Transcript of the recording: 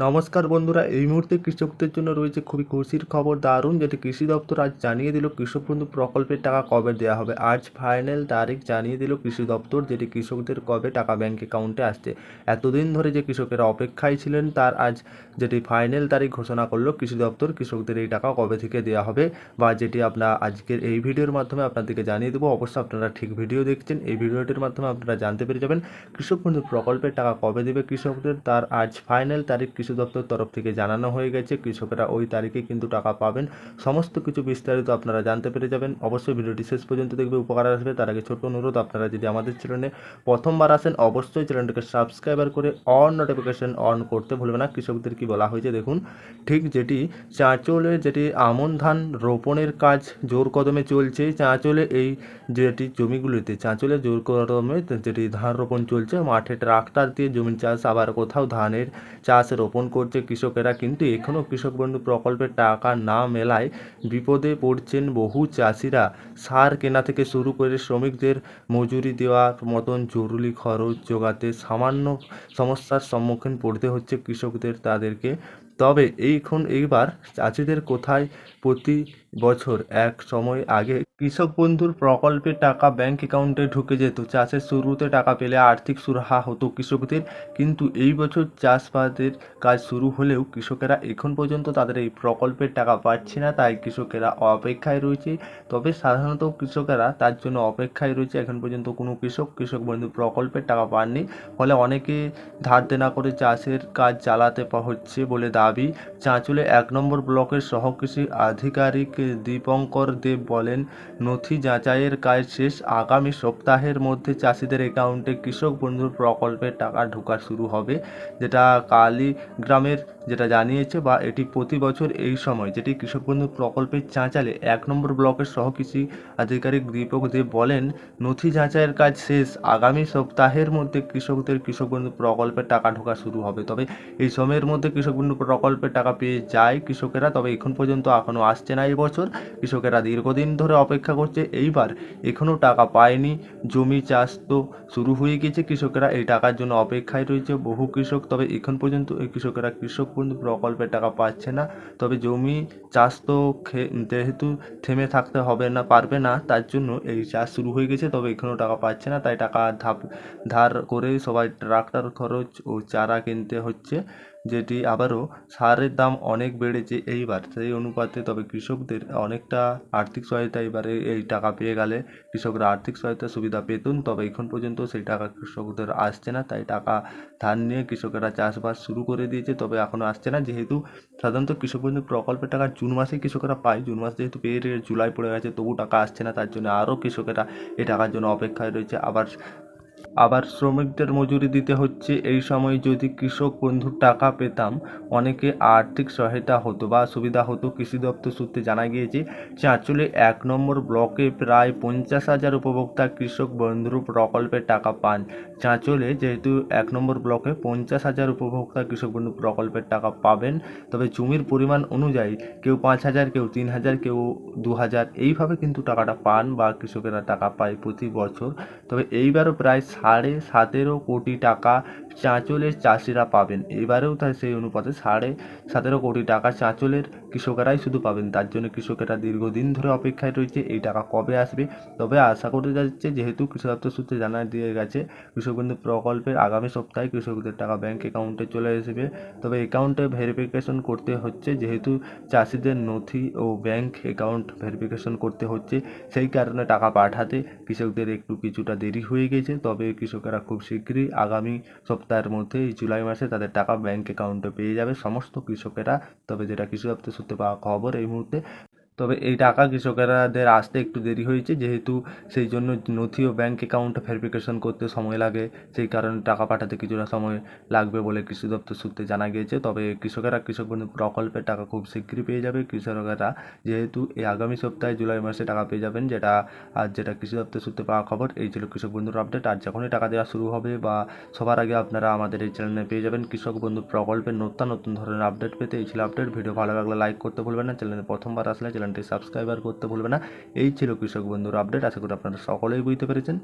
নমস্কার বন্ধুরা, এই মুহূর্তে কৃষকদের জন্য রয়েছে খুবই খুশির খবর। দারুণ, যেটি কৃষি দপ্তর আজ জানিয়ে দিল কৃষক বন্ধু প্রকল্পের টাকা কবে দেওয়া হবে। আজ ফাইনাল তারিখ জানিয়ে দিল কৃষি দপ্তর, যেটি কৃষকদের কবে টাকা ব্যাংক অ্যাকাউন্টে আসছে। এতদিন ধরে যে কৃষকেরা অপেক্ষায় ছিলেন, তার আজ যেটি ফাইনাল তারিখ ঘোষণা করলো কৃষি দপ্তর, কৃষকদের এই টাকা কবে থেকে দেওয়া হবে বা যেটি আপনারা আজকের এই ভিডিওর মাধ্যমে আপনাদেরকে জানিয়ে দেবো। অবশ্যই আপনারা ঠিক ভিডিও দেখছেন, এই ভিডিওটির মাধ্যমে আপনারা জানতে পেরে যাবেন কৃষক বন্ধু প্রকল্পের টাকা কবে দেবে কৃষকদের। তার আজ ফাইনাল তারিখ কৃষি দপ্তর তরফ থেকে জানানো হয়ে গেছে। কৃষকেরা ওই তারিখে কিন্তু টাকা পাবেন। সমস্ত কিছু বিস্তারিত আপনারা জানতে পেরে যাবেন। অবশ্যই ভিডিওটি শেষ পর্যন্ত দেখবে, উপকার আসবে। তার আগে ছোট্ট অনুরোধ, আপনারা যদি আমাদের চ্যানেলে প্রথমবার আসেন অবশ্যই চ্যানেলটিকে সাবস্ক্রাইবার করে অন নোটিফিকেশন অন করতে ভুলবেন না। কৃষকদের কি বলা হয়েছে দেখুন, ঠিক যেটি চাঁচলে যেটি আমন ধান রোপণের কাজ জোর কদমে চলছে, চাঁচলে এই যেটি জমিগুলিতে চাঁচলে জোর কদমে যেটি ধান রোপণ চলছে, মাঠে ট্রাক্টর দিয়ে জমি চাষ, আবার কোথাও ধানের চাষ রোপণ করছে কৃষকেরা। কিন্তু এখনও কৃষক বন্ধু প্রকল্পের টাকা না মেলায় বিপদে পড়ছেন বহু চাষিরা। সার কেনা থেকে শুরু করে শ্রমিকদের মজুরি দেওয়ার মতন জরুরি খরচ জোগাতে সামান্য সমস্যার সম্মুখীন পড়তে হচ্ছে কৃষকদের তাদেরকে। তবে এইবার চাষিদের কোথায় প্রতি বছর এক সময় আগে কৃষক বন্ধুর প্রকল্পের টাকা ব্যাংক অ্যাকাউন্টে ঢুকে যেত, চাষের শুরুতে টাকা পেলে আর্থিক সুরাহা হতো কৃষকদের। কিন্তু এই বছর চাষবাসের কাজ শুরু হলেও কৃষকেরা এখন পর্যন্ত তাদের এই প্রকল্পের টাকা পাচ্ছে না, তাই কৃষকেরা অপেক্ষায় রয়েছে। তবে সাধারণত কৃষকেরা তার জন্য অপেক্ষায় রয়েছে। এখন পর্যন্ত কোনো কৃষক বন্ধু প্রকল্পের টাকা পাননি, ফলে অনেকে ধার দেনা করে চাষের কাজ চালাতে হচ্ছে বলে দাবি। চাঁচলে 1 নম্বর ব্লকের সহকৃষি আধিকারিক দীপঙ্কর দেব বলেন, নথি যাচাইয়ের কাজ শেষ, আগামী সপ্তাহের মধ্যে চাষিদের অ্যাকাউন্টে কৃষক বন্ধুর প্রকল্পের টাকা ঢোকা শুরু হবে। যেটা কালীগ্রামের যেটা জানিয়েছে, বা এটি প্রতি বছর এই সময় যেটি কৃষক বন্ধু প্রকল্পের চাঁচালে 1 নম্বর ব্লকের সহকৃষি আধিকারিক দীপক দেব বলেন, নথি যাচাইয়ের কাজ শেষ, আগামী সপ্তাহের মধ্যে কৃষকদের কৃষক বন্ধু প্রকল্পের টাকা ঢোকা শুরু হবে। তবে এই সময়ের মধ্যে কৃষক বন্ধু প্রকল্পের টাকা পেয়ে যায় কৃষকেরা, তবে এখন পর্যন্ত এখনও আসছে না। এই বছর কৃষকেরা দীর্ঘদিন ধরে অপেক্ষা করছে, এইবার এখনও টাকা পায়নি। জমি চাষ তো শুরু হয়ে গেছে, কৃষকেরা এই টাকার জন্য অপেক্ষায় রয়েছে বহু কৃষক। তবে এখন পর্যন্ত এই কৃষকেরা কৃষক বন্ধু প্রকল্পের টাকা পাচ্ছে না। তবে জমি চাষ তো যেহেতু থেমে থাকতে হবে না, পারবে না, তার জন্য এই চাষ শুরু হয়ে গেছে, তবে এখনও টাকা পাচ্ছে না। তাই টাকা ধার করে সবাই ট্রাক্টর খরচ ও চারা কিনতে হচ্ছে, যেটি আবারও সারের দাম অনেক বেড়েছে এইবার, সেই অনুপাতে। তবে কৃষকদের অনেকটা আর্থিক সহায়তা এবারে এই টাকা পেয়ে গেলে কৃষকরা আর্থিক সহায়তা সুবিধা পেতেন, তবে এখন পর্যন্ত সেই টাকা কৃষকদের আসছে না। তাই টাকা ধার নিয়ে কৃষকেরা চাষবাস শুরু করে দিয়েছে, তবে এখনও আসছে না। যেহেতু সাধারণত কৃষক বন্ধু প্রকল্পের টাকা জুন মাসেই কৃষকরা পায়, জুন মাস যেহেতু পেয়ে জুলাই পড়ে গেছে, তবু টাকা আসছে না, তার জন্য আরও কৃষকেরা এই টাকার জন্য অপেক্ষায় রয়েছে। আবার শ্রমিকদের মজুরি দিতে হচ্ছে। এই সময় যদি কৃষক বন্ধুর টাকা পেতাম, অনেকে আর্থিক সহায়তা হতো বা সুবিধা হতো। কৃষি দপ্তর সূত্রে জানা গিয়েছে, চাঁচলে 1 নম্বর ব্লকে প্রায় 50,000 উপভোক্তা কৃষক বন্ধুর প্রকল্পের টাকা পান। চাঁচলে যেহেতু 1 নম্বর ব্লকে 50,000 উপভোক্তা কৃষক বন্ধু প্রকল্পের টাকা পাবেন। তবে জমির পরিমাণ অনুযায়ী কেউ 5,000, কেউ 3,000, কেউ 2,000 এইভাবে কিন্তু টাকাটা পান বা কৃষকেরা টাকা পায় প্রতি বছর। তবে এইবারও প্রায় 17.5 কোটি টাকা চাঁচলের চাষিরা পাবেন। এবারেও তাই সেই অনুপাতে 17.5 কোটি টাকা চাঁচলের কৃষকেরাই শুধু পাবেন। তার জন্য কৃষকেরা দীর্ঘদিন ধরে অপেক্ষায় রয়েছে এই টাকা কবে আসবে। তবে আশা করতে যাচ্ছে, যেহেতু কৃষি দপ্তর সূত্রে জানা দিয়ে গেছে, কৃষক বন্ধু প্রকল্পের আগামী সপ্তাহে কৃষকদের টাকা ব্যাংক অ্যাকাউন্টে চলে আসবে। তবে অ্যাকাউন্টে ভেরিফিকেশন করতে হচ্ছে, যেহেতু চাষিদের নথি ও ব্যাংক অ্যাকাউন্ট ভেরিফিকেশন করতে হচ্ছে, সেই কারণে টাকা পাঠাতে কৃষকদের কিছুটা দেরি হয়ে গেছে। তবে কৃষকেরা খুব শীঘ্রই আগামী সপ্তাহের মধ্যে এই জুলাই মাসে তাদের টাকা ব্যাংক অ্যাকাউন্টে পেয়ে যাবে সমস্ত কৃষকেরা। তবে যেটা কৃষি দপ্তর সূত্রে পাওয়া খবর এই মুহূর্তে, তবে এই টাকা কৃষকেরাদের আসতে একটু দেরি হয়েছে, যেহেতু সেই জন্য নথি ও ব্যাংক অ্যাকাউন্ট ভেরিফিকেশন করতে সময় লাগে, সেই কারণে টাকা পাঠাতে কিছুটা সময় লাগবে বলে কৃষি দপ্তর সূত্রে জানা গিয়েছে। তবে কৃষকেরা কৃষক বন্ধু প্রকল্পের টাকা খুব শীঘ্রই পেয়ে যাবে কৃষকেরা, যেহেতু এই আগামী সপ্তাহে জুলাই মাসে টাকা পেয়ে যাবেন, যেটা কৃষি দপ্তর সূত্রে পাওয়া খবর। এই ছিল কৃষক বন্ধুর আপডেট। আর যখনই টাকা দেওয়া শুরু হবে বা সবার আগে আপনারা আমাদের এই চ্যানেলে পেয়ে যাবেন কৃষক বন্ধু প্রকল্পের নতুন নতুন ধরনের আপডেট পেতে। এই ছিল আপডেট। ভিডিও ভালো লাগলে লাইক করতে ভুলবেন না, চ্যানেলে প্রথমবার আসলে চ্যানেলটি সাবস্ক্রাইবার করতে ভুলবেন না। এই ছিল কৃষক বন্ধুর আপডেট। আশা করি আপনারা সকলেই বুঝতে পেরেছেন।